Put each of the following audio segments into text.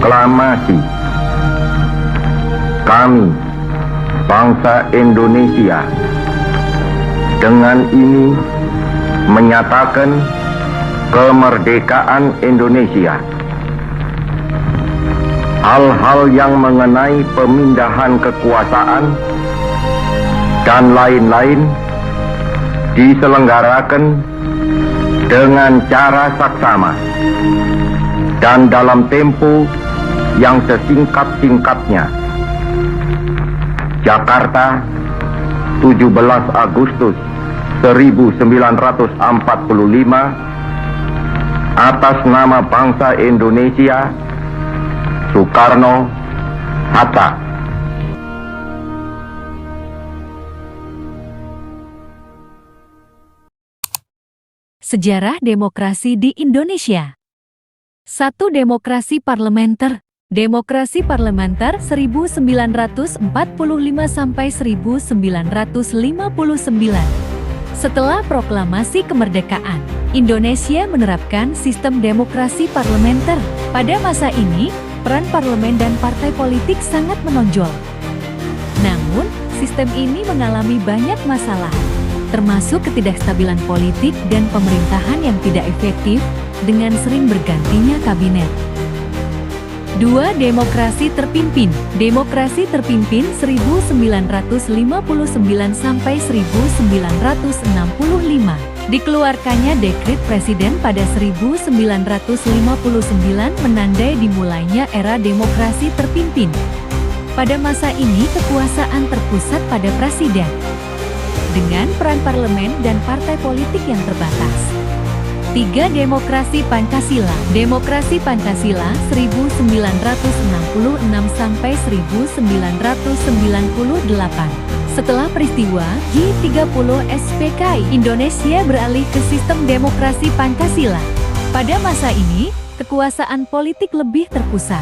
Proklamasi kami, bangsa Indonesia, dengan ini menyatakan kemerdekaan Indonesia. Hal-hal yang mengenai pemindahan kekuasaan dan lain-lain diselenggarakan dengan cara saksama dan dalam tempo yang sesingkat-singkatnya. Jakarta, 17 Agustus 1945, atas nama bangsa Indonesia, Soekarno Hatta. Sejarah demokrasi di Indonesia. 1. Demokrasi parlementer. Demokrasi parlementer 1945 sampai 1959. Setelah proklamasi kemerdekaan, Indonesia menerapkan sistem demokrasi parlementer. Pada masa ini, peran parlemen dan partai politik sangat menonjol. Namun, sistem ini mengalami banyak masalah, termasuk ketidakstabilan politik dan pemerintahan yang tidak efektif dengan sering bergantinya kabinet. 2. Demokrasi terpimpin. Demokrasi terpimpin 1959 sampai 1965. Dikeluarkannya dekret presiden pada 1959 menandai dimulainya era demokrasi terpimpin. Pada masa ini kekuasaan terpusat pada presiden, dengan peran parlemen dan partai politik yang terbatas. 3. Demokrasi Pancasila. Demokrasi Pancasila 1966 sampai 1998. Setelah peristiwa G30 SPKI, Indonesia beralih ke sistem demokrasi Pancasila. Pada masa ini, kekuasaan politik lebih terpusat,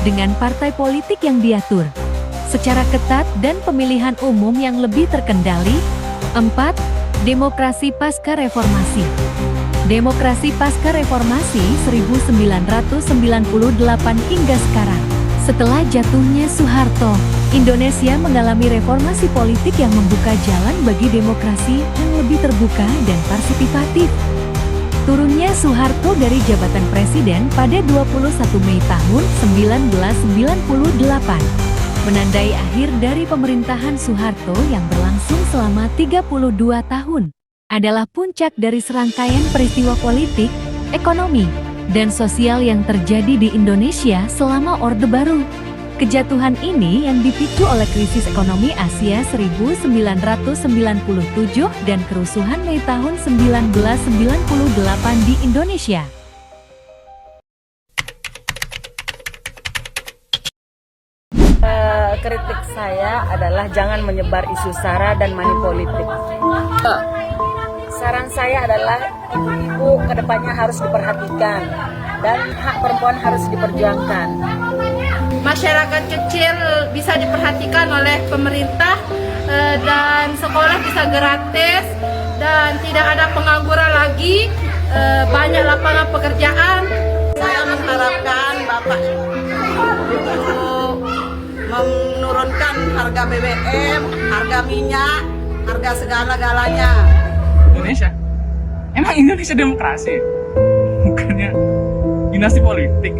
dengan partai politik yang diatur secara ketat dan pemilihan umum yang lebih terkendali. 4. Demokrasi pasca reformasi. Demokrasi pasca reformasi 1998 hingga sekarang. Setelah jatuhnya Soeharto, Indonesia mengalami reformasi politik yang membuka jalan bagi demokrasi yang lebih terbuka dan partisipatif. Turunnya Soeharto dari jabatan presiden pada 21 Mei tahun 1998 menandai akhir dari pemerintahan Soeharto yang berlangsung selama 32 tahun. Adalah puncak dari serangkaian peristiwa politik, ekonomi, dan sosial yang terjadi di Indonesia selama Orde Baru. Kejatuhan ini yang dipicu oleh krisis ekonomi Asia 1997 dan kerusuhan Mei tahun 1998 di Indonesia. Kritik saya adalah jangan menyebar isu sara dan money politik. Saran saya adalah ibu-ibu kedepannya harus diperhatikan dan hak perempuan harus diperjuangkan. Masyarakat kecil bisa diperhatikan oleh pemerintah dan sekolah bisa gratis dan tidak ada pengangguran lagi, banyak lapangan pekerjaan. Saya mengharapkan Bapak untuk menurunkan harga BBM, harga minyak, harga segala-galanya. Indonesia? Emang Indonesia demokrasi? Bukannya dinasti politik.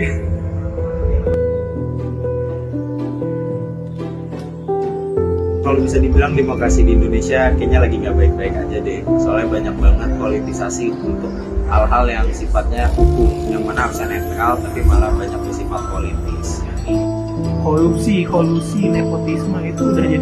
Kalau bisa dibilang demokrasi di Indonesia kayaknya lagi nggak baik-baik aja deh. Soalnya banyak banget politisasi untuk hal-hal yang sifatnya hukum, yang mana harusnya netral tapi malah banyak bersifat politis. Kolusi, nepotisme itu udah jadi